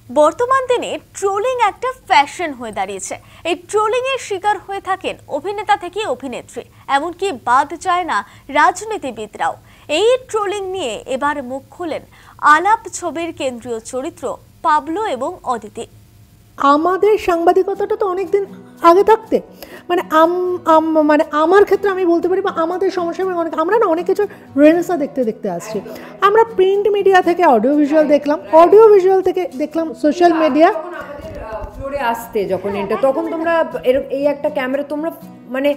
বর্তমান দিনে ট্রোলিং একটা ফ্যাশন হয়ে দাঁড়িয়েছে। এই ট্রোলিং এর শিকার হয়ে থাকেন অভিনেতা থেকে অভিনেত্রী, এমনকি বাদ যায় না রাজনীতিবিদরাও। এই ট্রোলিং নিয়ে এবার মুখ খুলেন আলাপ ছবির কেন্দ্রীয় চরিত্র পাবলো এবং অদিতি। আমাদের সাংবাদিকতাটা তো অনেকদিন আগে থাকতে মানে মানে আমার ক্ষেত্রে আমি বলতে পারি বা আমাদের সমস্যা আমরা না অনেক কিছু রেনেসা দেখতে দেখতে আসছি। আমরা প্রিন্ট মিডিয়া থেকে অডিও ভিজুয়াল দেখলাম, অডিও ভিজুয়াল থেকে দেখলাম সোশ্যাল মিডিয়া। ফ্লোরে আসতে যখন এটা তখন তোমরা এই একটা ক্যামেরা তোমরা মানে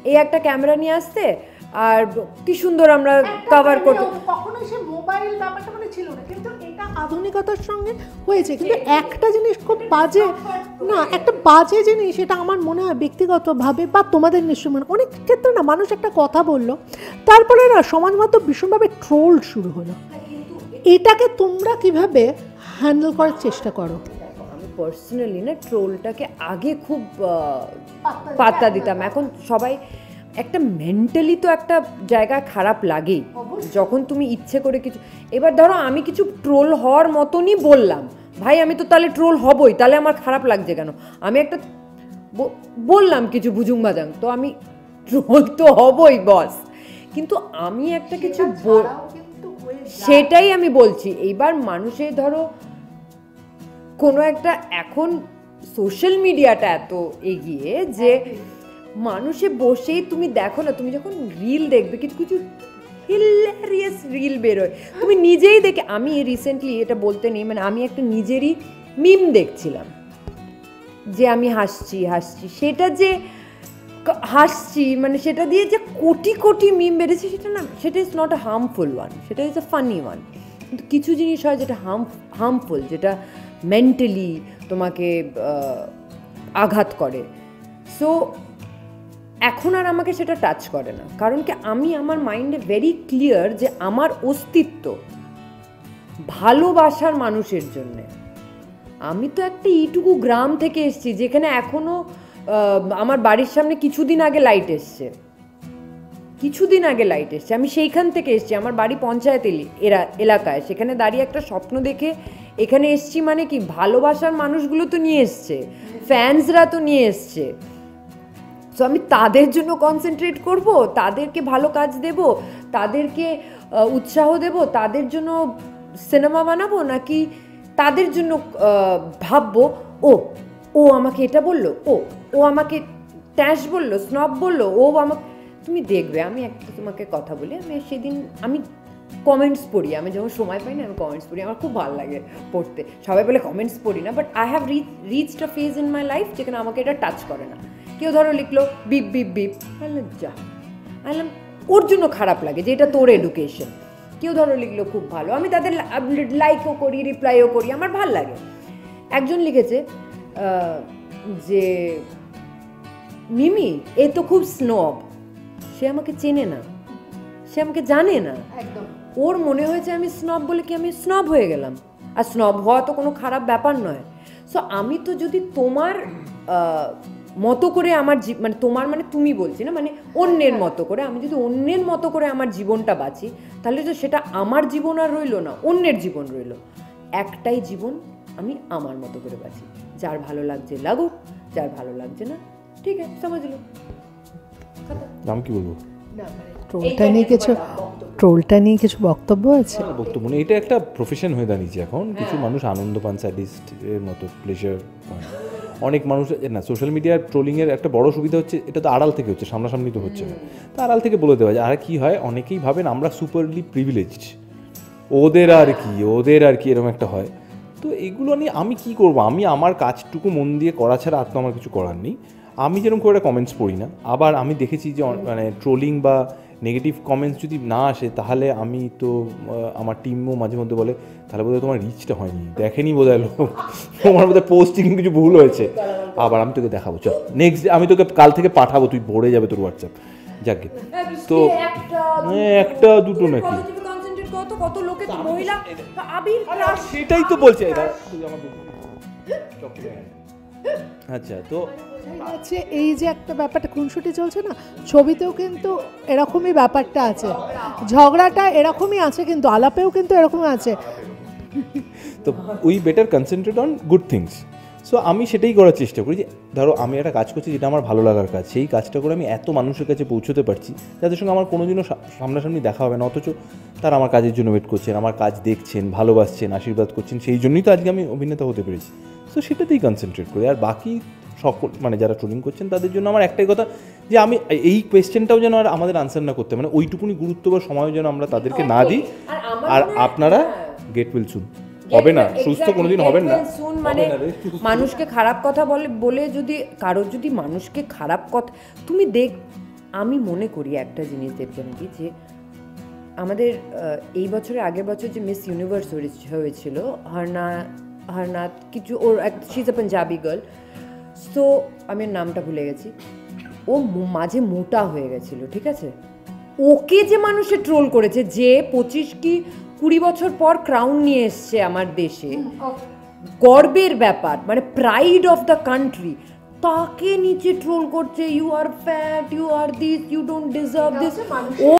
এই একটা ক্যামেরা নিয়ে আসতে আর কি সুন্দর আমরা কভার করতে। কখনো সে মোবাইল ব্যাপারটা মানে ছিল না, কিন্তু এটা আধুনিকতার সঙ্গে হয়েছে। কিন্তু একটা জিনিস খুব বাজে না, একটা বাজে জিনিস, এটা আমার মনে হয় ব্যক্তিগতভাবে বা তোমাদের নিশ্চয় মানে অনেক ক্ষেত্রে না, মানুষ একটা কথা বললো তারপরে না সমাজ মাধ্যম ভীষণভাবে ট্রোল শুরু হলো। এটাকে তোমরা কিভাবে হ্যান্ডেল করার চেষ্টা করো? আমি পার্সোনালি না ট্রোলটাকে আগে খুব পাত্তা দিতাম। এখন সবাই একটা মেন্টালি তো একটা জায়গায় খারাপ লাগেই যখন তুমি ইচ্ছে করে কিছু। এবার ধরো আমি কিছু ট্রোল হওয়ার মতনই বললাম, ভাই আমি তো তাহলে ট্রোল হবই, তাহলে আমার খারাপ লাগছে কেন? আমি একটা বললাম কিছু ভুজুং ভাজাং, তো আমি ট্রোল তো হবই বস। কিন্তু আমি একটা কিছু সেটাই আমি বলছি। এইবার মানুষের ধরো কোনো একটা, এখন সোশ্যাল মিডিয়াটা এত এগিয়ে যে মানুষে বসেই তুমি দেখো না, তুমি যখন রিল দেখবে কিছু কিছু হিলারিয়াস রিল বেরোয়, তুমি নিজেই দেখে। আমি রিসেন্টলি এটা বলতে নেই, মানে আমি একটা নিজেরই মিম দেখছিলাম যে আমি হাসছি সেটা যে হাসছি মানে সেটা দিয়ে যে কোটি কোটি মিম বেড়েছে সেটা না, সেটা is not a harmful one, সেটা ইজ আ ফানি ওয়ান। কিন্তু কিছু জিনিস হয় যেটা হার্মফুল, যেটা মেন্টালি তোমাকে আঘাত করে। সো এখন আর আমাকে সেটা টাচ করে না, কারণ কি আমি আমার মাইন্ডে ভেরি ক্লিয়ার যে আমার অস্তিত্ব ভালোবাসার মানুষের জন্যে। আমি তো একটা এইটুকু গ্রাম থেকে এসেছি যেখানে এখনও আমার বাড়ির সামনে কিছুদিন আগে লাইট এসছে, আমি সেইখান থেকে এসেছি। আমার বাড়ি পঞ্চায়েত এলাকায়, সেখানে দাঁড়িয়ে একটা স্বপ্ন দেখে এখানে এসছি। মানে কি ভালোবাসার মানুষগুলো তো নিয়ে এসছে, ফ্যান্সরা তো নিয়ে এসছে। সো আমি তাদের জন্য কনসেন্ট্রেট করব, তাদেরকে ভালো কাজ দেব, তাদেরকে উৎসাহ দেব, তাদের জন্য সিনেমা বানাবো, নাকি তাদের জন্য ভাববো ও আমাকে এটা বললো, ও আমাকে ট্যাশ বললো, স্নব বললো, ও আমাকে। তুমি দেখবে আমি একটা তোমাকে কথা বলি, আমি কমেন্টস পড়ি, আমি যখন সময় পাই না আমি কমেন্টস পড়ি, আমার খুব ভালো লাগে পড়তে। সবাই বলে কমেন্টস পড়ি না, but I have reached a phase in my life যেখানে আমাকে এটা টাচ করে না। কেউ ধরো লিখলো বিপ বিপ বিপ, যা আইলাম ওর জন্য খারাপ লাগে যে এটা তোর এডুকেশন। কেউ ধরো লিখলো খুব ভালো, আমি তাদের লাইকও করি, রিপ্লাইও করি, আমার ভাল লাগে। একজন লিখেছে যে মিমি এ তো খুব স্নব, সে আমাকে চেনে না, সে আমাকে জানে না, ওর মনে হয়েছে আমি স্নব বলে কি আমি স্নব হয়ে গেলাম। আর স্নব হওয়া তো কোনো খারাপ ব্যাপার নয়। সো আমি তো যদি তোমার মতো করে আমার মানে তোমার মানে তুমি বলছি না, মানে অন্যের মতো করে, আমি যদি অন্যের মতো করে আমার জীবনটা বাঁচি, তাহলে তো সেটা আমার জীবন আর রইলো না, অন্যের জীবন রইলো। একটাই জীবন, আমি আমার মতো করে বাঁচি। যার ভালো লাগছে লাগুক, যার ভালো লাগছে না ঠিক আছে সমাজলো। আমি কি বলবো, ট্রোলটা নিয়ে কিছু বক্তব্য আছে? বক্তব্য নেই, এটা একটা প্রফেশন হয়ে দাঁড়িয়েছে এখন। কিছু মানুষ আনন্দ পান, স্যাডিস্ট এর মতো প্লেজার পান। অনেক মানুষ না, সোশ্যাল মিডিয়ার ট্রোলিংয়ের একটা বড় সুবিধা হচ্ছে এটা তো আড়াল থেকে হচ্ছে, সামনাসামনি তো হচ্ছে না, তো আড়াল থেকে বলে দেওয়া যায়। আর কি হয়, অনেকেই ভাবেন আমরা সুপারলি প্রিভিলেজড, ওদের আর কি এরকম একটা হয়। তো এগুলো নিয়ে আমি কি করব, আমি আমার কাজটুকু মন দিয়ে করা ছাড়া আর তো আমার কিছু করার নেই। আমি যেরকম করে কমেন্টস পড়ি না। আবার আমি দেখেছি যে মানে ট্রোলিং বা নেগেটিভ কমেন্টস যদি না আসে তাহলে আমি তো আমার টিমও মাঝে মধ্যে বলে তাহলে বোধহয় তোমার রিচটা হয়নি, দেখেনি বোধহয় লোক, তোমার বোধহয় পোস্টিং কিছু ভুল হয়েছে। আবার আমি তোকে দেখাবো, চল নেক্সট ডে আমি তোকে কাল থেকে পাঠাবো, তুই ভরে যাবে তোর হোয়াটসঅ্যাপ। যাকে তো একটা দুটো নাকি সেটাই তো বলছে। আচ্ছা, তো এই যে একটা ব্যাপারটা খুনসুটি চলছে না, ছবিতেও কিন্তু এরকমই ব্যাপারটা আছে, ঝগড়াটা এরকমই আছে, কিন্তু আলাপেও কিন্তু এরকমই আছে। তো we better concentrate on good things. So আমি সেটাই করার চেষ্টা করি যে ধরো আমি একটা কাজ করছি যেটা আমার ভালো লাগার কাজ, সেই কাজটা করে আমি এত মানুষের কাছে পৌঁছতে পারছি যাদের সঙ্গে আমার কোনোদিনও সামনাসামনি দেখা হবে না, অথচ তারা আমার কাজের জন্য ওয়েট করছেন, আমার কাজ দেখছেন, ভালোবাসছেন, আশীর্বাদ করছেন, সেই জন্যই তো আজকে আমি অভিনেতা হতে পেরেছি। সো সেটাতেই কনসেন্ট্রেট করি। আর বাকি সকল মানে যারা ট্রোলিং করছেন তাদের জন্য আমার একটাই কথা যে আমি এই কোয়েশ্চেনটাও যেন আর আমাদের আনসার না করতে, মানে ওইটুকুনি গুরুত্ব বা সময় যেন আমরা তাদেরকে না দিই। আর আপনারা গেট উইল সুন হবে না, সুস্থ কোনোদিন হবেন না। মানে মানুষকে খারাপ কথা বলে যদি কারোর যদি মানুষকে খারাপ কথা তুমি আমি মনে করি একটা জিনিস দেবজানকী, যে আমাদের এই বছরে আগের বছর যে মিস ইউনিভার্স হয়েছিল হরনাথ কিছু, ওর she is a Punjabi girl, so আমি ওর নামটা ভুলে গেছি, ও মাঝে মোটা হয়ে গেছিল, ঠিক আছে, ওকে যে মানুষে ট্রোল করেছে, যে 25-20 বছর পর ক্রাউন নিয়ে এসছে আমার দেশে, গর্বের ব্যাপার, মানে প্রাইড অফ দ্য কান্ট্রি, তাকে নিচে ট্রোল করছে, you are fat, you are this, you don't deserve this. O